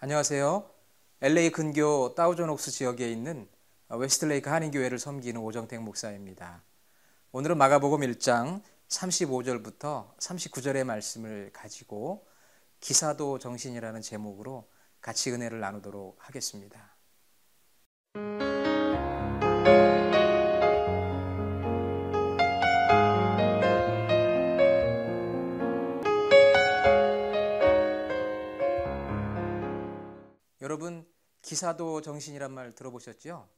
안녕하세요. LA 근교 다우존옥스 지역에 있는 웨스트레이크 한인교회를 섬기는 오정택 목사입니다. 오늘은 마가복음 1장 35절부터 39절의 말씀을 가지고 기사도 정신이라는 제목으로 같이 은혜를 나누도록 하겠습니다. 여러분, 기사도 정신이란 말 들어보셨죠?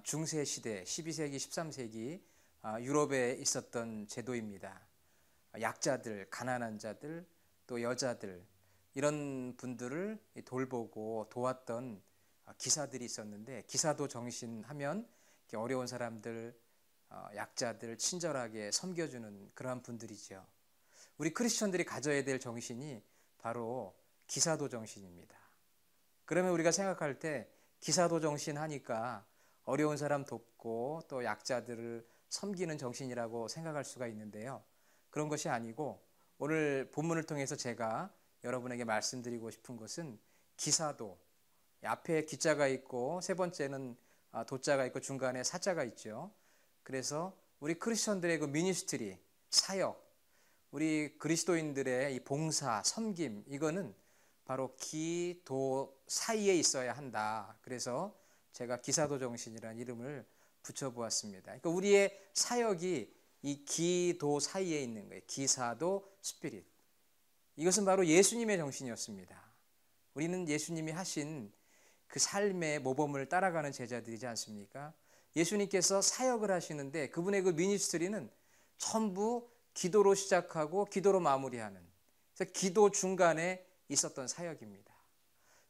중세 시대 12세기, 13세기 유럽에 있었던 제도입니다. 약자들, 가난한 자들, 또 여자들 이런 분들을 돌보고 도왔던 기사들이 있었는데, 기사도 정신 하면 어려운 사람들, 약자들 친절하게 섬겨주는 그러한 분들이죠. 우리 크리스천들이 가져야 될 정신이 바로 기사도 정신입니다. 그러면 우리가 생각할 때 기사도 정신 하니까 어려운 사람 돕고 또 약자들을 섬기는 정신이라고 생각할 수가 있는데요. 그런 것이 아니고 오늘 본문을 통해서 제가 여러분에게 말씀드리고 싶은 것은 기사도, 앞에 기자가 있고 세 번째는 도자가 있고 중간에 사자가 있죠. 그래서 우리 크리스천들의 그 미니스트리, 사역, 우리 그리스도인들의 이 봉사, 섬김, 이거는 바로 기도 사이에 있어야 한다. 그래서 제가 기사도 정신이라는 이름을 붙여보았습니다. 그러니까 우리의 사역이 이 기도 사이에 있는 거예요. 기사도 스피릿. 이것은 바로 예수님의 정신이었습니다. 우리는 예수님이 하신 그 삶의 모범을 따라가는 제자들이지 않습니까? 예수님께서 사역을 하시는데 그분의 그 미니스트리는 전부 기도로 시작하고 기도로 마무리하는, 그래서 기도 중간에 있었던 사역입니다.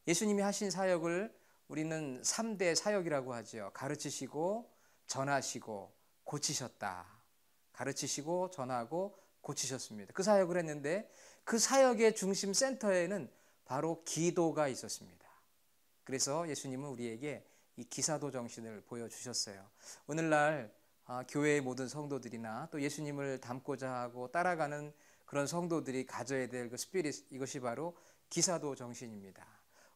예수님이 하신 사역을 우리는 3대 사역이라고 하죠. 가르치시고 전하시고 고치셨다. 가르치시고 전하고 고치셨습니다. 그 사역을 했는데 그 사역의 중심 센터에는 바로 기도가 있었습니다. 그래서 예수님은 우리에게 이 기사도 정신을 보여주셨어요. 오늘날 교회의 모든 성도들이나 또 예수님을 닮고자 하고 따라가는 그런 성도들이 가져야 될 그 스피릿, 이것이 바로 기사도 정신입니다.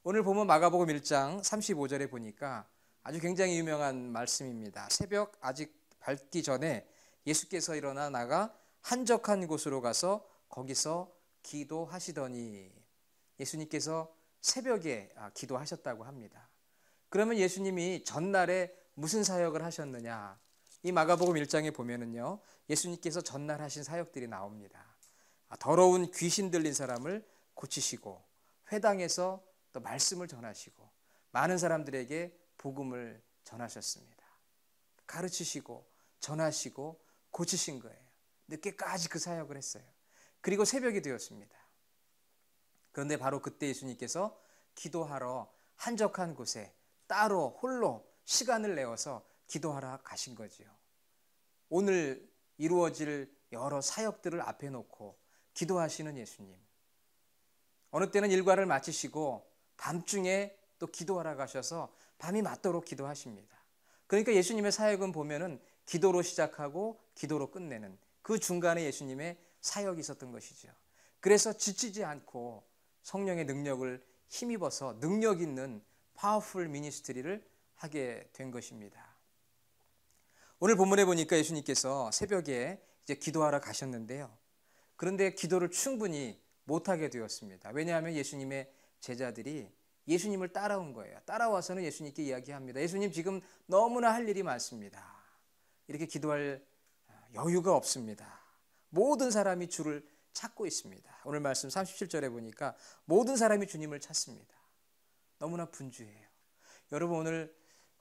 오늘 보면 마가복음 1장 35절에 보니까 아주 굉장히 유명한 말씀입니다. 새벽 아직 밝기 전에 예수께서 일어나 나가 한적한 곳으로 가서 거기서 기도하시더니, 예수님께서 새벽에 기도하셨다고 합니다. 그러면 예수님이 전날에 무슨 사역을 하셨느냐? 이 마가복음 1장에 보면은요, 예수님께서 전날 하신 사역들이 나옵니다. 더러운 귀신 들린 사람을 고치시고 회당에서 또 말씀을 전하시고 많은 사람들에게 복음을 전하셨습니다. 가르치시고 전하시고 고치신 거예요. 늦게까지 그 사역을 했어요. 그리고 새벽이 되었습니다. 그런데 바로 그때 예수님께서 기도하러 한적한 곳에 따로 홀로 시간을 내어서 기도하러 가신 거지요. 오늘 이루어질 여러 사역들을 앞에 놓고 기도하시는 예수님. 어느 때는 일과를 마치시고 밤중에 또 기도하러 가셔서 밤이 맞도록 기도하십니다. 그러니까 예수님의 사역은 보면은 기도로 시작하고 기도로 끝내는 그 중간에 예수님의 사역이 있었던 것이죠. 그래서 지치지 않고 성령의 능력을 힘입어서 능력 있는 파워풀 미니스트리를 하게 된 것입니다. 오늘 본문에 보니까 예수님께서 새벽에 이제 기도하러 가셨는데요. 그런데 기도를 충분히 못하게 되었습니다. 왜냐하면 예수님의 제자들이 예수님을 따라온 거예요. 따라와서는 예수님께 이야기합니다. 예수님, 지금 너무나 할 일이 많습니다. 이렇게 기도할 여유가 없습니다. 모든 사람이 주를 찾고 있습니다. 오늘 말씀 37절에 보니까 모든 사람이 주님을 찾습니다. 너무나 분주해요. 여러분, 오늘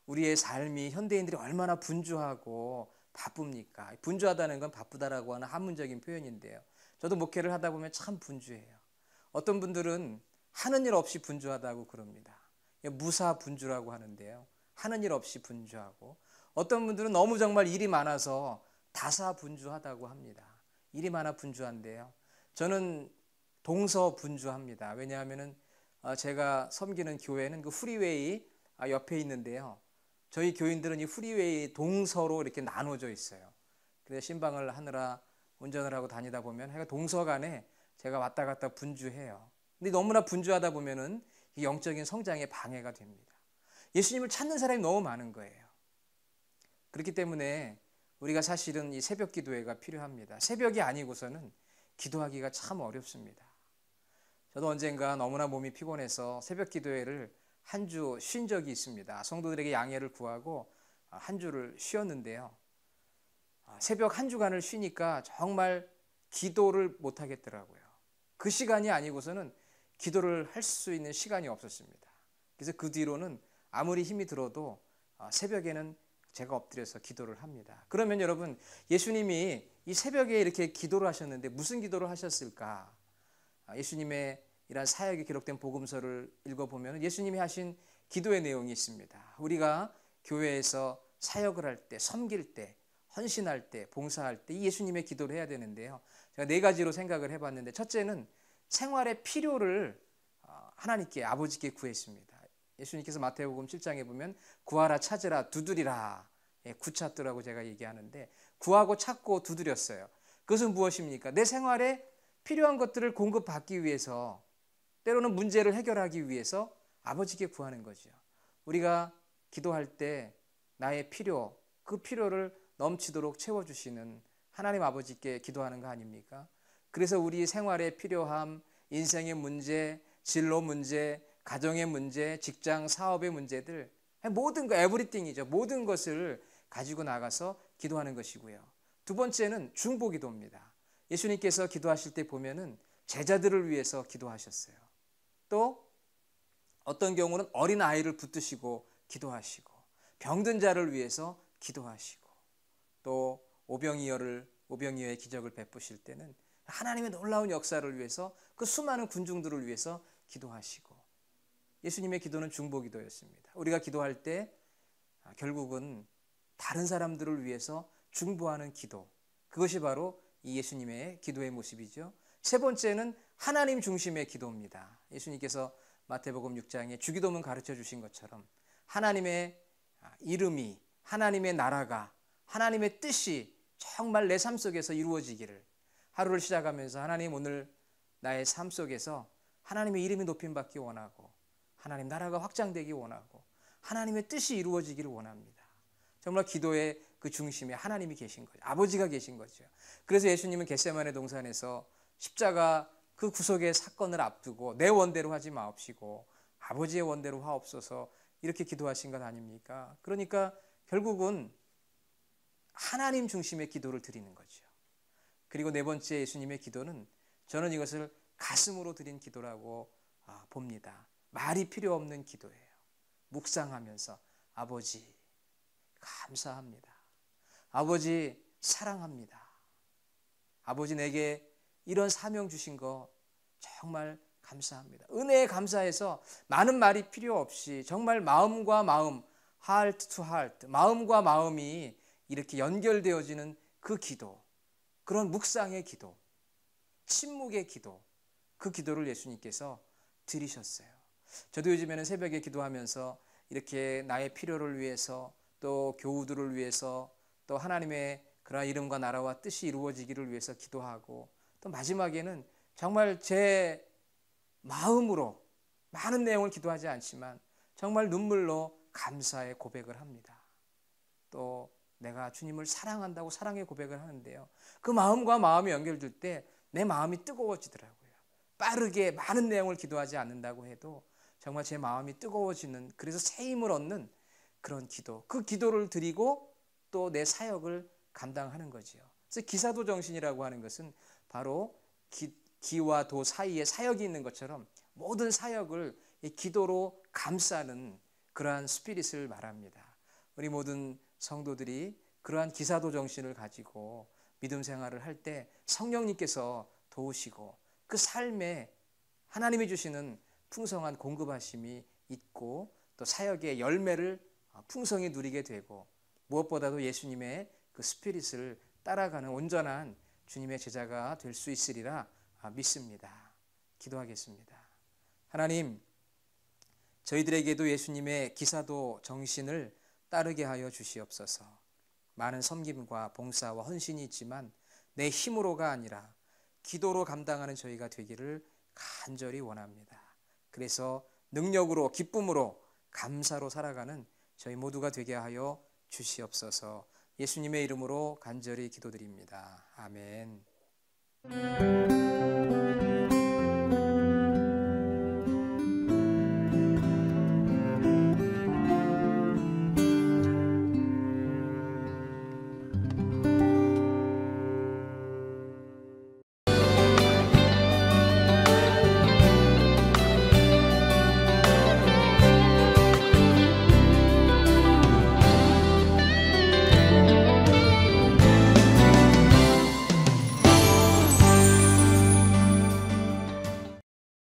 우리의 삶이, 현대인들이 얼마나 분주하고 바쁩니까? 분주하다는 건 바쁘다라고 하는 한문적인 표현인데요. 저도 목회를 하다 보면 참 분주해요. 어떤 분들은 하는 일 없이 분주하다고 그럽니다. 무사 분주라고 하는데요. 하는 일 없이 분주하고, 어떤 분들은 너무 정말 일이 많아서 다사 분주하다고 합니다. 일이 많아 분주한데요. 저는 동서 분주합니다. 왜냐하면은 제가 섬기는 교회는 그 프리웨이 옆에 있는데요. 저희 교인들은 이 프리웨이 동서로 이렇게 나눠져 있어요. 그래서 신방을 하느라 운전을 하고 다니다 보면 동서 간에 제가 왔다 갔다 분주해요. 근데 너무나 분주하다 보면은 영적인 성장에 방해가 됩니다. 예수님을 찾는 사람이 너무 많은 거예요. 그렇기 때문에 우리가 사실은 이 새벽 기도회가 필요합니다. 새벽이 아니고서는 기도하기가 참 어렵습니다. 저도 언젠가 너무나 몸이 피곤해서 새벽 기도회를 한 주 쉰 적이 있습니다. 성도들에게 양해를 구하고 한 주를 쉬었는데요. 새벽 한 주간을 쉬니까 정말 기도를 못 하겠더라고요. 그 시간이 아니고서는 기도를 할 수 있는 시간이 없었습니다. 그래서 그 뒤로는 아무리 힘이 들어도 새벽에는 제가 엎드려서 기도를 합니다. 그러면 여러분, 예수님이 이 새벽에 이렇게 기도를 하셨는데 무슨 기도를 하셨을까? 예수님의 이런 사역이 기록된 복음서를 읽어보면 예수님이 하신 기도의 내용이 있습니다. 우리가 교회에서 사역을 할 때, 섬길 때, 헌신할 때, 봉사할 때 이 예수님의 기도를 해야 되는데요. 제가 네 가지로 생각을 해봤는데, 첫째는 생활의 필요를 하나님께, 아버지께 구했습니다. 예수님께서 마태복음 7장에 보면 구하라, 찾으라, 두드리라, 구찾더라고 제가 얘기하는데, 구하고 찾고 두드렸어요. 그것은 무엇입니까? 내 생활에 필요한 것들을 공급받기 위해서, 때로는 문제를 해결하기 위해서 아버지께 구하는 거죠. 우리가 기도할 때 나의 필요, 그 필요를 넘치도록 채워주시는 하나님 아버지께 기도하는 거 아닙니까? 그래서 우리 생활의 필요함, 인생의 문제, 진로 문제, 가정의 문제, 직장, 사업의 문제들, 모든 거, 에브리띵이죠. 모든 것을 가지고 나가서 기도하는 것이고요. 두 번째는 중보기도입니다. 예수님께서 기도하실 때 보면은 제자들을 위해서 기도하셨어요. 또 어떤 경우는 어린 아이를 붙드시고 기도하시고, 병든 자를 위해서 기도하시고, 또 오병이어의 기적을 베푸실 때는 하나님의 놀라운 역사를 위해서, 그 수많은 군중들을 위해서 기도하시고, 예수님의 기도는 중보기도였습니다. 우리가 기도할 때 결국은 다른 사람들을 위해서 중보하는 기도, 그것이 바로 이 예수님의 기도의 모습이죠. 세 번째는 하나님 중심의 기도입니다. 예수님께서 마태복음 6장에 주기도문 가르쳐 주신 것처럼 하나님의 이름이, 하나님의 나라가, 하나님의 뜻이 정말 내 삶 속에서 이루어지기를, 하루를 시작하면서 하나님, 오늘 나의 삶 속에서 하나님의 이름이 높임받기 원하고, 하나님 나라가 확장되기 원하고, 하나님의 뜻이 이루어지기를 원합니다. 정말 기도의 그 중심에 하나님이 계신 거죠. 아버지가 계신 거죠. 그래서 예수님은 겟세마네 동산에서 십자가 그 구속의 사건을 앞두고 내 원대로 하지 마옵시고 아버지의 원대로 하옵소서, 이렇게 기도하신 것 아닙니까? 그러니까 결국은 하나님 중심의 기도를 드리는 거죠. 그리고 네 번째 예수님의 기도는, 저는 이것을 가슴으로 드린 기도라고 봅니다. 말이 필요 없는 기도예요. 묵상하면서 아버지 감사합니다. 아버지 사랑합니다. 아버지 내게 이런 사명 주신 거 정말 감사합니다. 은혜에 감사해서 많은 말이 필요 없이 정말 마음과 마음, heart to heart, 마음과 마음이 이렇게 연결되어지는 그 기도, 그런 묵상의 기도, 침묵의 기도, 그 기도를 예수님께서 드리셨어요. 저도 요즘에는 새벽에 기도하면서 이렇게 나의 필요를 위해서, 또 교우들을 위해서, 또 하나님의 그러한 이름과 나라와 뜻이 이루어지기를 위해서 기도하고, 또 마지막에는 정말 제 마음으로 많은 내용을 기도하지 않지만 정말 눈물로 감사의 고백을 합니다. 또 내가 주님을 사랑한다고 사랑의 고백을 하는데요, 그 마음과 마음이 연결될 때 내 마음이 뜨거워지더라고요. 빠르게 많은 내용을 기도하지 않는다고 해도 정말 제 마음이 뜨거워지는, 그래서 새 힘을 얻는 그런 기도, 그 기도를 드리고 또 내 사역을 감당하는 거지요. 그래서 기사도 정신이라고 하는 것은 바로 기와 도 사이에 사역이 있는 것처럼 모든 사역을 이 기도로 감싸는 그러한 스피릿을 말합니다. 우리 모든 성도들이 그러한 기사도 정신을 가지고 믿음 생활을 할 때 성령님께서 도우시고, 그 삶에 하나님이 주시는 풍성한 공급하심이 있고, 또 사역의 열매를 풍성히 누리게 되고, 무엇보다도 예수님의 그 스피릿을 따라가는 온전한 주님의 제자가 될 수 있으리라 믿습니다. 기도하겠습니다. 하나님, 저희들에게도 예수님의 기사도 정신을 따르게 하여 주시옵소서. 많은 섬김과 봉사와 헌신이 있지만 내 힘으로가 아니라 기도로 감당하는 저희가 되기를 간절히 원합니다. 그래서 능력으로, 기쁨으로, 감사로 살아가는 저희 모두가 되게 하여 주시옵소서. 예수님의 이름으로 간절히 기도드립니다. 아멘.